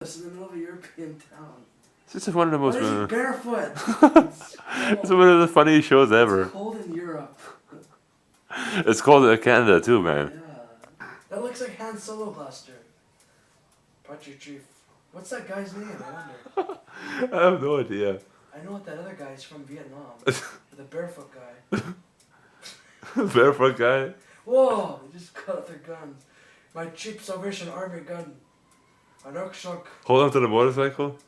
this in the middle of a European town? This is one of the Why most. is he barefoot? It's one of the funniest shows It's ever. cold in Europe. It's called Canada too, man. Yeah. That looks like Han Solo Blaster. Butcher Chief. What's that guy's name? I wonder. I have no idea. I know what that other guy is from Vietnam. The barefoot guy. Barefoot guy. Whoa! They just cut out their guns. My cheap Salvation Army gun. An Ukshuk. Hold on to the motorcycle.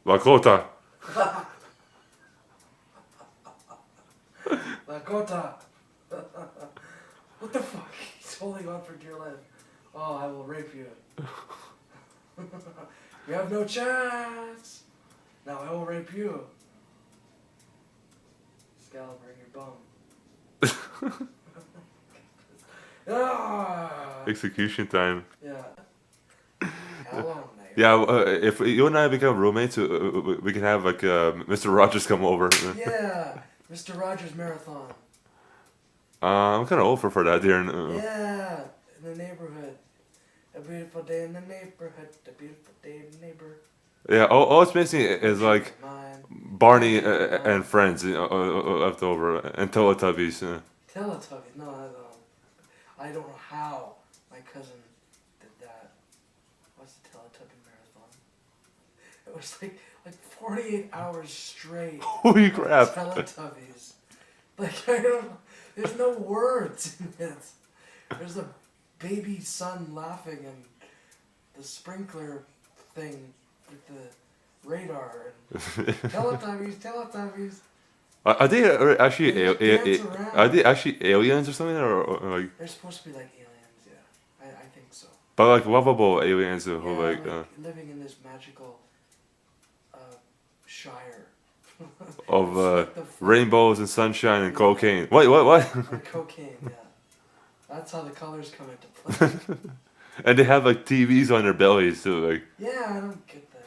Lakota. Lakota. What the fuck? He's holding on for dear life. Oh, I will rape you. You have no chance. Now I will rape you. Excalibur in your bum. Ah! Execution time. Yeah. How long, mate? Yeah, if you and I become roommates, we can have like Mr. Rogers come over. Yeah, Mr. Rogers Marathon. I'm kind of old for that here. Yeah, in the neighborhood. A beautiful day in the neighborhood. A beautiful day in the neighborhood. Yeah, all it's missing is like Mine. Barney and friends left over and Teletubbies. Teletubbies. No, I don't know how my cousin did that. What's the Teletubby Marathon? It was like 48 hours straight. Holy crap! Teletubbies. Like, I don't. There's no words in it. There's a baby son laughing and the sprinkler thing with the radar and Teletubbies. Are they actually They just dance around. are they actually aliens or something, or like? They're supposed to be like aliens, yeah. I think so. But like lovable aliens who Yeah, like. living in this magical shire. Of It's like the rainbows and sunshine and cocaine. What? and cocaine, yeah. That's how the colors come into play. And they have like TVs on their bellies too. Like Yeah, I don't get that.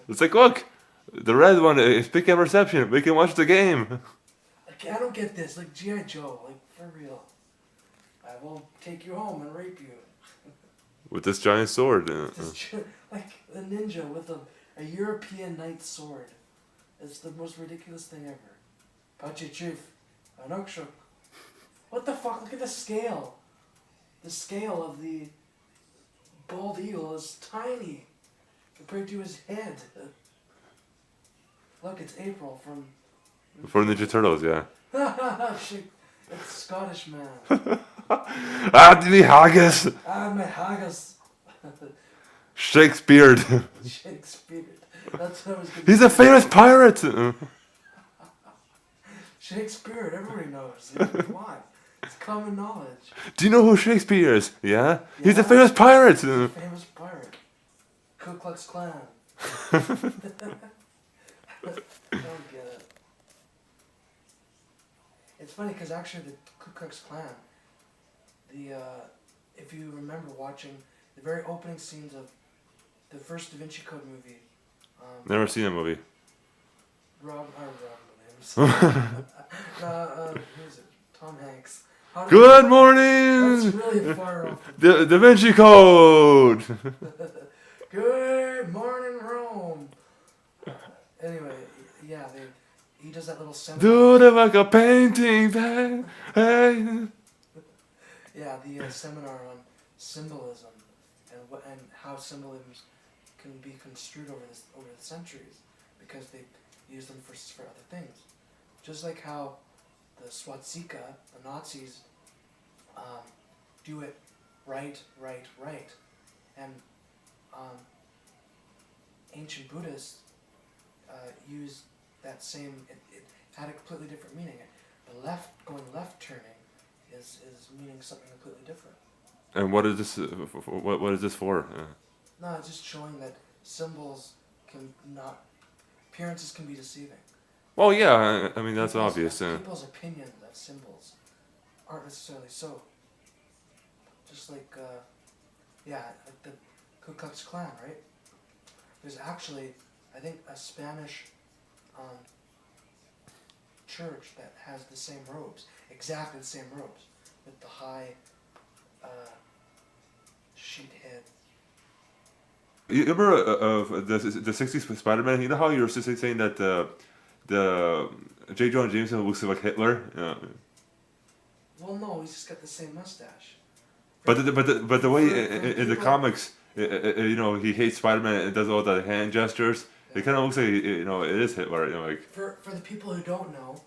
it's like, look, the red one is picking up reception. We can watch the game. Like, I don't get this. Like G.I. Joe, like for real. I will take you home and rape you. With this giant sword. Like a ninja with a European knight sword. It's the most ridiculous thing ever. Pachi Chief. Anokshuk. What the fuck? Look at the scale. The scale of the bald eagle is tiny compared to his head. Look, it's April from... For Ninja Turtles, yeah. Shit, it's Scottish man. Anthony Haggis. My haggis. Shakespeare. Shakespeare. That's what I was gonna He's a say. famous pirate. Shakespeare, everybody knows. Why? It's common knowledge. Do you know who Shakespeare is? Yeah? He's a Yeah. famous pirate. Famous pirate. Ku Klux Klan. I don't get it. It's funny because actually the Ku Klux Klan, if you remember watching the very opening scenes of the first Da Vinci Code movie, Never seen that movie. Robin Williams. Who is it? Tom Hanks. How did Good That's morning! really far off. Da Vinci Code! Good morning, Rome. Anyway, yeah, he does that little seminar. Do the like a painting, man. Hey. Yeah, the seminar on symbolism and how symbolism can be construed over the centuries because they use them for other things. Just like how the Swastika, the Nazis, do it right, and ancient Buddhists use that same. It had a completely different meaning. The left turning is meaning something completely different. And what is this? What is this for? No, it's just showing that symbols appearances can be deceiving. Well, yeah. I mean, that's obvious. People's opinions of symbols aren't necessarily so. Just like, like the Ku Klux Klan, right? There's actually, I think, a Spanish church that has the same robes, exactly the same robes, with the high you remember the '60s Spider-Man? You know how you were saying that the J. Jonah Jameson looks like Hitler. Yeah. Well, no, he's just got the same mustache. But the way For in the people- comics, you know, he hates Spider-Man and does all the hand gestures. It kind of looks like, you know, it is Hitler. You know, like. For the people who don't know,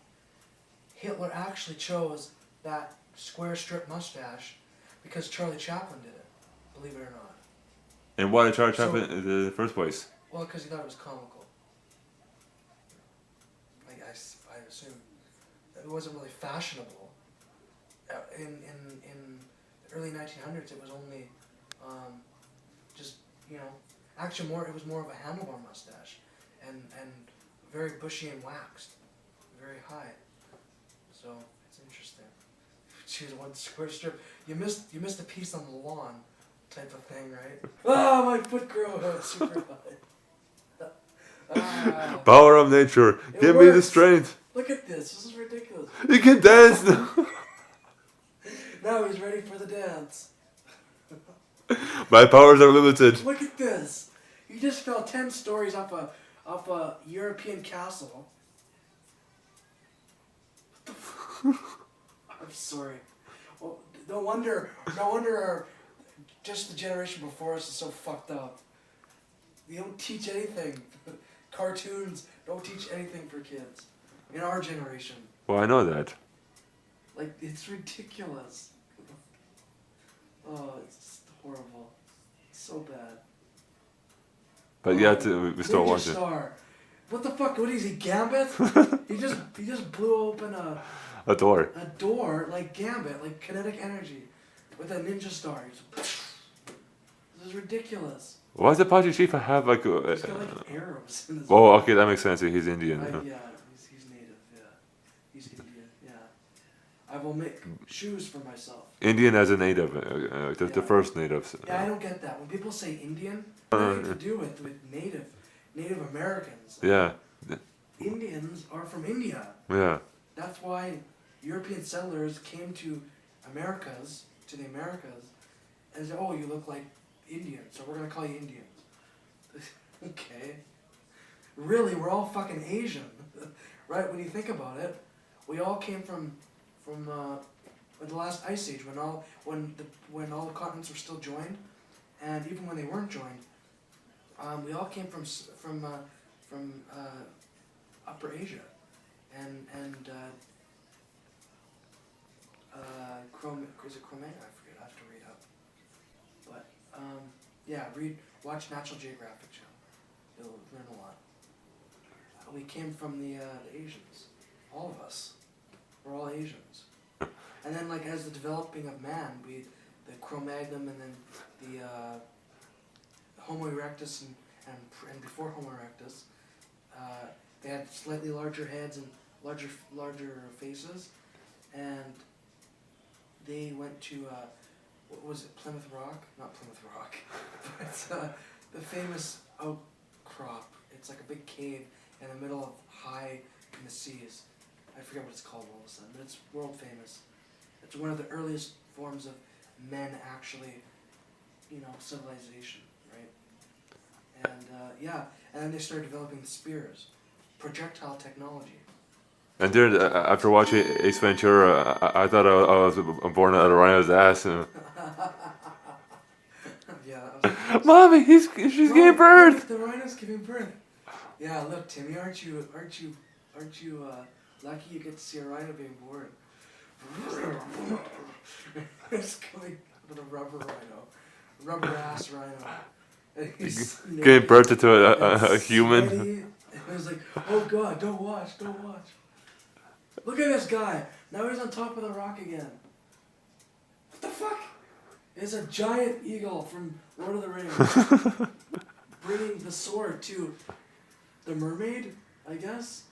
Hitler actually chose that square strip mustache because Charlie Chaplin did it. Believe it or not. And why did Charlie So- Chaplin in the first place? Well, because he thought it was comical. Like I assume it wasn't really fashionable. In the early 1900s, it was only just, you know, actually it was more of a handlebar mustache, and very bushy and waxed, very high. So it's interesting. Choose one square strip. You missed a piece on the lawn, type of thing, right? Ah, my foot grew super high. Ah, Power of nature, It give me the works. strength. look at this. This is ridiculous. You can dance now. Now he's ready for the dance. My powers are limited. Look at this. He just fell 10 stories off a European castle. What the I'm sorry. Well, no wonder just the generation before us is so fucked up. They don't teach anything. Cartoons don't teach anything for kids. In our generation. Well, I know that. Like, it's ridiculous. Oh, it's just horrible. It's so bad. But yet we still Ninja watch it. Star. What the fuck? What is he, Gambit? he just blew open A door. a door like Gambit, like kinetic energy, with a ninja star. This is ridiculous. Why does Apache Chief have like? He's got like arrows in his. Oh, okay, that makes sense. He's Indian. Yeah, huh? he's native. Yeah, he's Indian. Yeah, I will make shoes for myself. Indian as a native, the Yeah. first natives. Yeah, I don't get that. When people say Indian, nothing to do with Native Americans. Yeah, Indians are from India. yeah. That's why European settlers came to the Americas, and said, "Oh, you look like Indians, so we're gonna call you Indians." Okay. Really, we're all fucking Asian, right? When you think about it, we all came from the last ice age when all the continents were still joined, and even when they weren't joined, we all came from Upper Asia, and is it Cro-Magnon? I forget. I have to read up. But yeah, watch Natural Geographic channel. You'll learn a lot. We came from the Asians, all of us. We're all Asians. And then, like, as the developing of man, the Cro-Magnon, and then the Homo erectus, and before Homo erectus, they had slightly larger heads and larger faces, and they went to what was it, Plymouth Rock? Not Plymouth Rock, but the famous outcrop. It's like a big cave in the middle of high in the seas. I forget what it's called all of a sudden, but it's world famous. It's one of the earliest forms of men actually, civilization, right? And yeah, and then they started developing the spears, projectile technology. And then after watching Ace Ventura, I thought I was born out of rhino's ass. Yeah, that was Mommy, she's giving birth. The rhino's giving birth. Yeah, look, Timmy, aren't you lucky you get to see a rhino being born? It's coming with a rubber ass rhino. And he's Giving birth to and a human. sweaty, and it was like, oh God, don't watch. Look at this guy. Now he's on top of the rock again. What the fuck? It's a giant eagle from Lord of the Rings. Bringing the sword to the mermaid, I guess.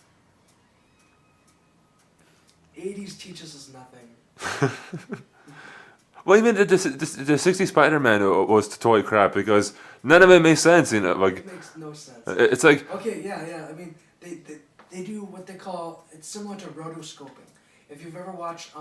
80s teaches us nothing. Well, even the 60s Spider-Man was total crap because none of it made sense. Like It makes no sense. it's like Okay, yeah. I mean, they do what they call, it's similar to rotoscoping. If you've ever watched,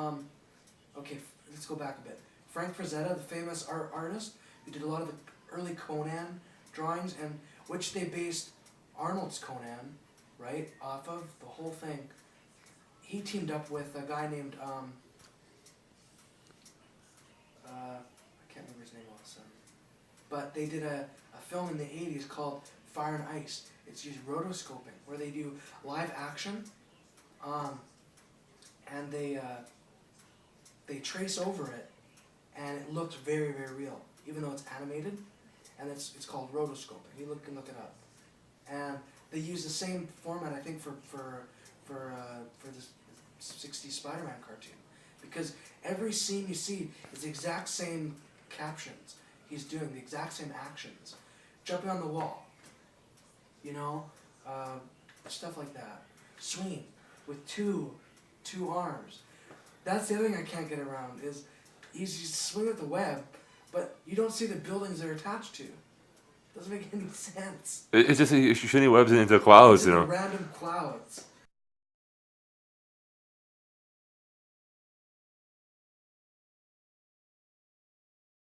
okay, let's go back a bit. Frank Frazetta, the famous artist, who did a lot of the early Conan drawings, and which they based Arnold's Conan, right, off of the whole thing. He teamed up with a guy named I can't remember his name all of a sudden, but they did a film in the 80s called Fire and Ice. It's used rotoscoping, where they do live action, and they trace over it, and it looks very, very real, even though it's animated, and it's called rotoscoping. You can look it up, and they use the same format, I think, for this 60s Spider-Man cartoon, because every scene you see is the exact same captions. He's doing the exact same actions, jumping on the wall, stuff like that. Swinging with two arms. That's the other thing I can't get around is he's swinging with the web, but you don't see the buildings they're attached to. Doesn't make any sense. It's just shooting webs into clouds, It's in the random clouds.